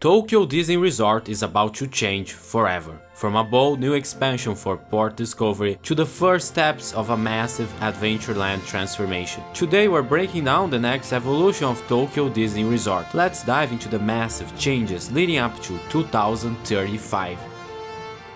Tokyo Disney Resort is about to change forever, from a bold new expansion for port discovery to the first steps of a massive Adventureland transformation. Today we're breaking down the next evolution of Tokyo Disney Resort. Let's dive into the massive changes leading up to 2035.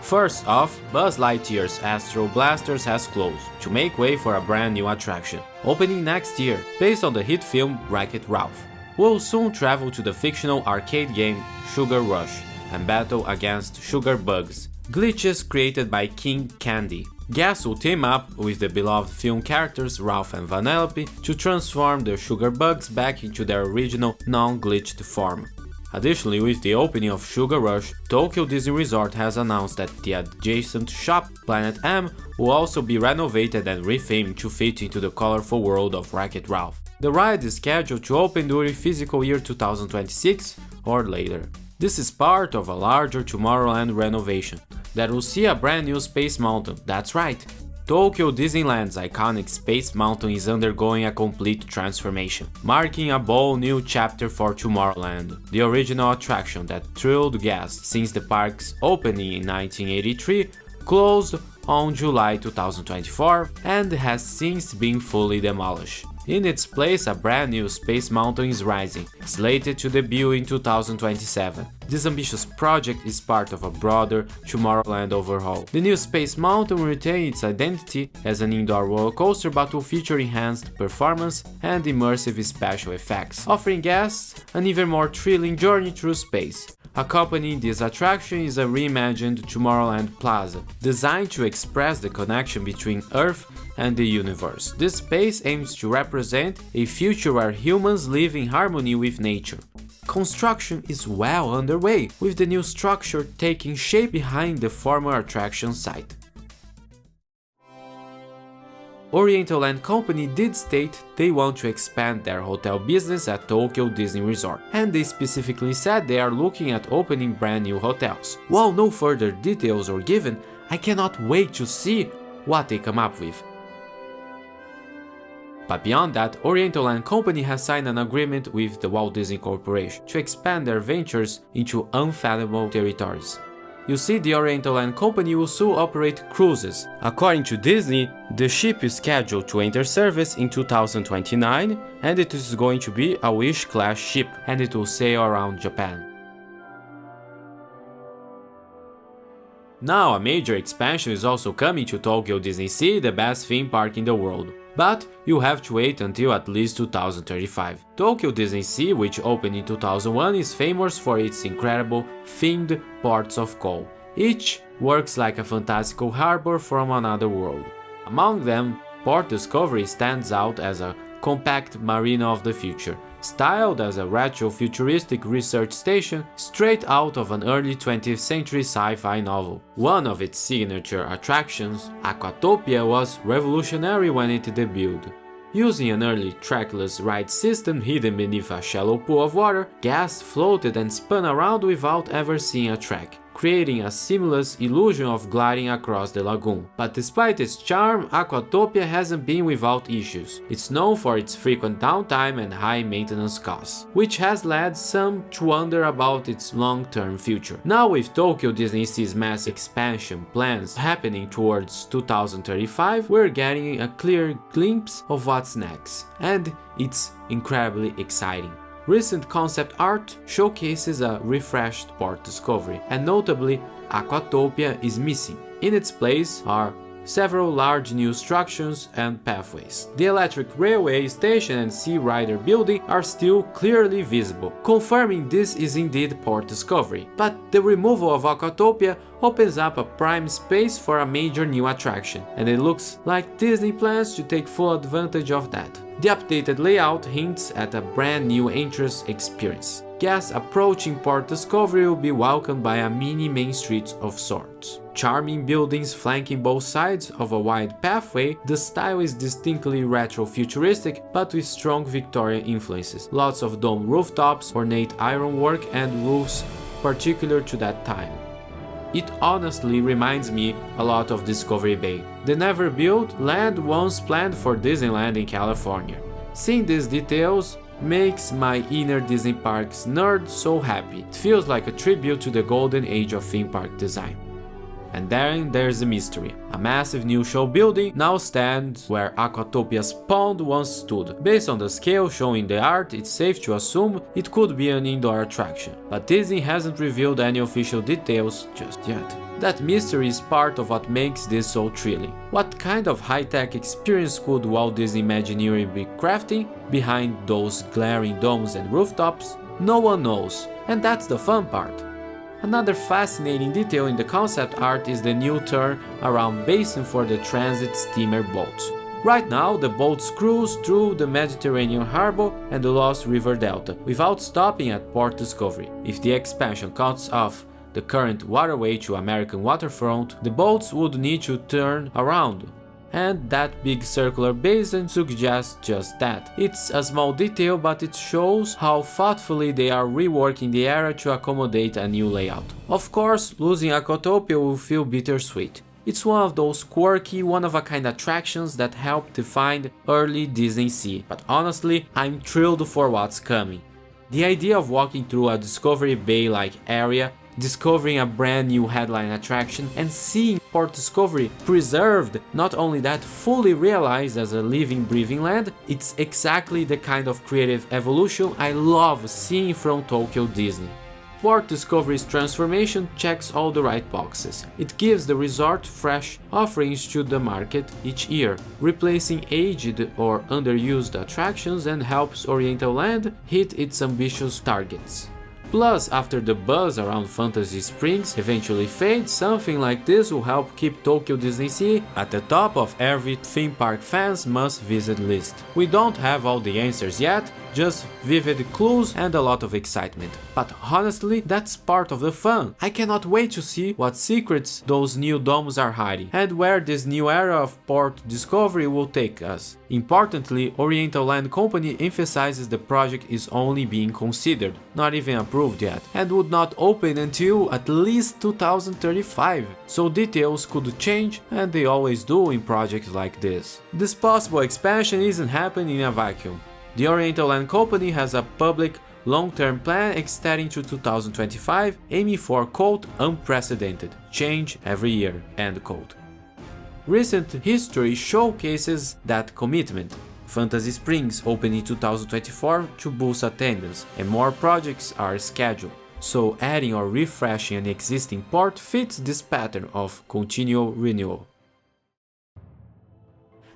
First off, Buzz Lightyear's Astro Blasters has closed to make way for a brand new attraction, opening next year, based on the hit film Wreck-It Ralph. We'll soon travel to the fictional arcade game Sugar Rush and battle against sugar bugs, glitches created by King Candy. Guests will team up with the beloved film characters Ralph and Vanellope to transform the sugar bugs back into their original non-glitched form. Additionally, with the opening of Sugar Rush, Tokyo Disney Resort has announced that the adjacent shop, Planet M, will also be renovated and rethemed to fit into the colorful world of Wreck-It Ralph. The ride is scheduled to open during fiscal year 2026 or later. This is part of a larger Tomorrowland renovation that will see a brand new Space Mountain. That's right! Tokyo Disneyland's iconic Space Mountain is undergoing a complete transformation, marking a bold new chapter for Tomorrowland. The original attraction that thrilled guests since the park's opening in 1983 closed on July 2024 and has since been fully demolished. In its place, a brand new Space Mountain is rising, slated to debut in 2027. This ambitious project is part of a broader Tomorrowland overhaul. The new Space Mountain will retain its identity as an indoor roller coaster but will feature enhanced performance and immersive special effects, offering guests an even more thrilling journey through space. Accompanying this attraction is a reimagined Tomorrowland Plaza, designed to express the connection between Earth and the universe. This space aims to represent a future where humans live in harmony with nature. Construction is well underway, with the new structure taking shape behind the former attraction site. Oriental Land Company did state they want to expand their hotel business at Tokyo Disney Resort, and they specifically said they are looking at opening brand new hotels. While no further details are given, I cannot wait to see what they come up with. But beyond that, Oriental Land Company has signed an agreement with the Walt Disney Corporation to expand their ventures into unfathomable territories. You see, the Oriental Land Company will soon operate cruises. According to Disney, the ship is scheduled to enter service in 2029 and it is going to be a Wish-class ship and it will sail around Japan. Now, a major expansion is also coming to Tokyo DisneySea, the best theme park in the world. But you have to wait until at least 2035. Tokyo DisneySea, which opened in 2001, is famous for its incredible themed ports of call. Each works like a fantastical harbor from another world. Among them, Port Discovery stands out as a compact marina of the future, styled as a retro-futuristic research station straight out of an early 20th century sci-fi novel. One of its signature attractions, Aquatopia, was revolutionary when it debuted. Using an early trackless ride system hidden beneath a shallow pool of water, guests floated and spun around without ever seeing a track, creating a seamless illusion of gliding across the lagoon. But despite its charm, Aquatopia hasn't been without issues. It's known for its frequent downtime and high maintenance costs, which has led some to wonder about its long-term future. Now, with Tokyo DisneySea's mass expansion plans happening towards 2035, we're getting a clear glimpse of what's next, and it's incredibly exciting. Recent concept art showcases a refreshed Port Discovery, and notably, Aquatopia is missing. In its place are several large new structures and pathways. The electric railway station and Sea Rider building are still clearly visible, confirming this is indeed Port Discovery. But the removal of Aquatopia opens up a prime space for a major new attraction, and it looks like Disney plans to take full advantage of that. The updated layout hints at a brand new entrance experience. Guests approaching Port Discovery will be welcomed by a mini main street of sorts. Charming buildings flanking both sides of a wide pathway, the style is distinctly retro-futuristic but with strong Victorian influences. Lots of dome rooftops, ornate ironwork and roofs particular to that time. It honestly reminds me a lot of Discovery Bay, the never-built land once planned for Disneyland in California. Seeing these details makes my inner Disney Parks nerd so happy. It feels like a tribute to the golden age of theme park design. And then there's the mystery. A massive new show building now stands where Aquatopia's pond once stood. Based on the scale shown in the art, it's safe to assume it could be an indoor attraction. But Disney hasn't revealed any official details just yet. That mystery is part of what makes this so thrilling. What kind of high-tech experience could Walt Disney Imagineering be crafting behind those glaring domes and rooftops? No one knows, and that's the fun part. Another fascinating detail in the concept art is the new turn-around basin for the transit steamer boats. Right now, the boats cruise through the Mediterranean harbor and the Lost River Delta without stopping at Port Discovery. If the expansion cuts off the current waterway to American waterfront, the boats would need to turn around. And that big circular basin suggests just that. It's a small detail, but it shows how thoughtfully they are reworking the area to accommodate a new layout. Of course, losing Aquatopia will feel bittersweet. It's one of those quirky, one-of-a-kind attractions that helped define early DisneySea, but honestly, I'm thrilled for what's coming. The idea of walking through a Discovery Bay-like area, discovering a brand new headline attraction, and seeing Port Discovery preserved, not only that, fully realized as a living, breathing land, it's exactly the kind of creative evolution I love seeing from Tokyo Disney. Port Discovery's transformation checks all the right boxes. It gives the resort fresh offerings to the market each year, replacing aged or underused attractions, and helps Oriental hit its ambitious targets. Plus, after the buzz around Fantasy Springs eventually fades, something like this will help keep Tokyo DisneySea at the top of every theme park fan's must-visit list. We don't have all the answers yet, just vivid clues and a lot of excitement. But honestly, that's part of the fun. I cannot wait to see what secrets those new domes are hiding, and where this new era of Port Discovery will take us. Importantly, Oriental Land Company emphasizes the project is only being considered, not even approved yet, and would not open until at least 2035. So details could change, and they always do in projects like this. This possible expansion isn't happening in a vacuum. The Oriental Land Company has a public long-term plan extending to 2025, aiming for quote unprecedented change every year, end quote. Recent history showcases that commitment. Fantasy Springs opened in 2024 to boost attendance, and more projects are scheduled. So adding or refreshing an existing port fits this pattern of continual renewal.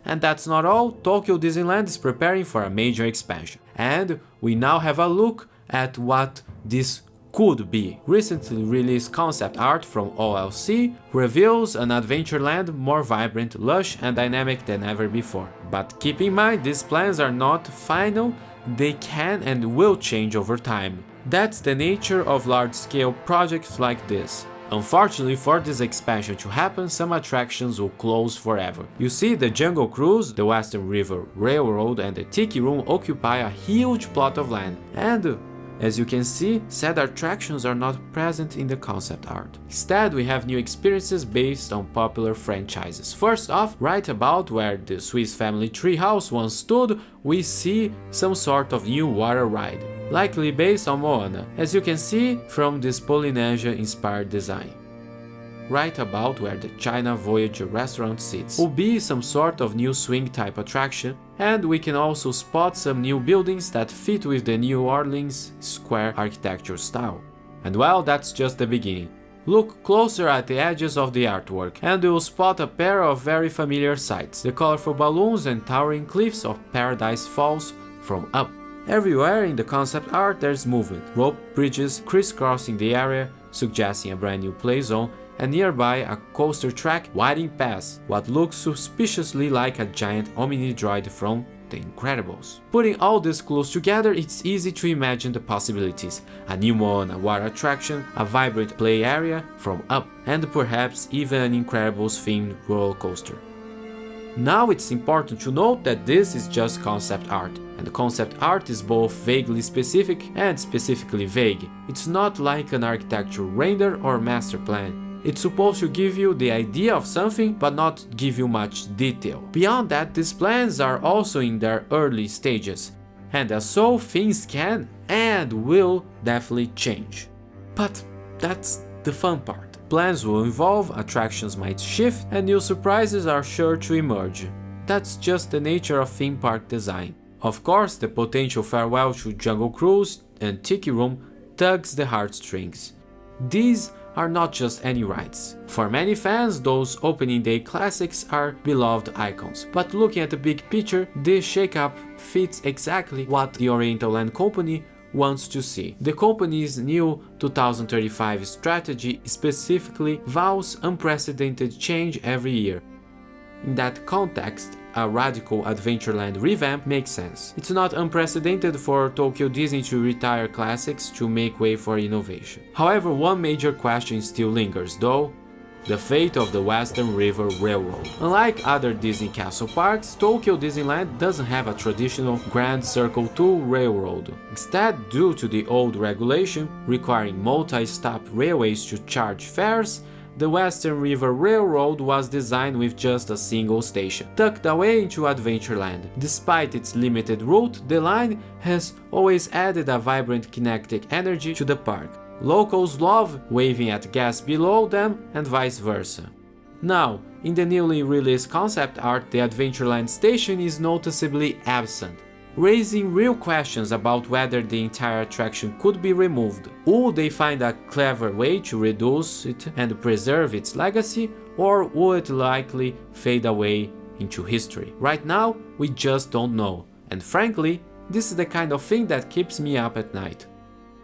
And that's not all. Tokyo Disneyland is preparing for a major expansion, and we now have a look at what this could be. Recently released concept art from OLC reveals an Adventureland more vibrant, lush and dynamic than ever before. But keep in mind, these plans are not final, they can and will change over time. That's the nature of large-scale projects like this. Unfortunately, for this expansion to happen, some attractions will close forever. You see, the Jungle Cruise, the Western River Railroad and the Tiki Room occupy a huge plot of land, and as you can see, said attractions are not present in the concept art. Instead, we have new experiences based on popular franchises. First off, right about where the Swiss Family Treehouse once stood, we see some sort of new water ride, likely based on Moana, as you can see from this Polynesia-inspired design. Right about where the China Voyager restaurant sits will be some sort of new swing type attraction, and we can also spot some new buildings that fit with the New Orleans square architecture style. And well, that's just the beginning. Look closer at the edges of the artwork, and you'll spot a pair of very familiar sights, the colorful balloons and towering cliffs of Paradise Falls from Up. Everywhere in the concept art there's movement, rope bridges crisscrossing the area, suggesting a brand new play zone, and nearby a coaster track winding past what looks suspiciously like a giant Omni-droid from The Incredibles. Putting all these clues together, it's easy to imagine the possibilities. A new Moana water attraction, a vibrant play area from Up, and perhaps even an Incredibles themed roller coaster. Now it's important to note that this is just concept art, and concept art is both vaguely specific and specifically vague. It's not like an architectural render or master plan. It's supposed to give you the idea of something, but not give you much detail. Beyond that, these plans are also in their early stages, And as so, things can and will definitely change. But that's the fun part. Plans will evolve, attractions might shift, and new surprises are sure to emerge. That's just the nature of theme park design. Of course, the potential farewell to Jungle Cruise and Tiki Room tugs the heartstrings. These are not just any rides. For many fans, those opening day classics are beloved icons. But looking at the big picture, this shakeup fits exactly what the Oriental Company wants to see. The company's new 2035 strategy specifically vows unprecedented change every year. In that context, a radical Adventureland revamp makes sense. It's not unprecedented for Tokyo Disney to retire classics to make way for innovation. However, one major question still lingers, though: the fate of the Western River Railroad. Unlike other Disney castle parks, Tokyo Disneyland doesn't have a traditional Grand Circle 2 railroad. Instead, due to the old regulation requiring multi-stop railways to charge fares, the Western River Railroad was designed with just a single station, tucked away into Adventureland. Despite its limited route, the line has always added a vibrant kinetic energy to the park. Locals love waving at guests below them and vice versa. Now, in the newly released concept art, the Adventureland station is noticeably absent, raising real questions about whether the entire attraction could be removed. Would they find a clever way to reduce it and preserve its legacy, or will it likely fade away into history? Right now, we just don't know, and frankly, this is the kind of thing that keeps me up at night.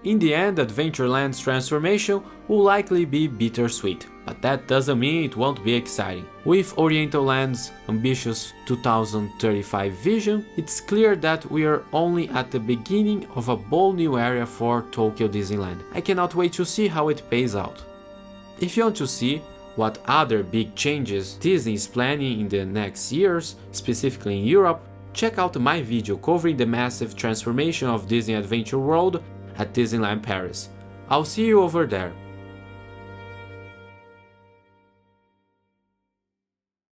In the end, Adventureland's transformation will likely be bittersweet, but that doesn't mean it won't be exciting. With Orientalland's ambitious 2035 vision, it's clear that we are only at the beginning of a bold new era for Tokyo Disneyland. I cannot wait to see how it pays out. If you want to see what other big changes Disney is planning in the next years, specifically in Europe, check out my video covering the massive transformation of Disney Adventure World at Disneyland Paris. I'll see you over there.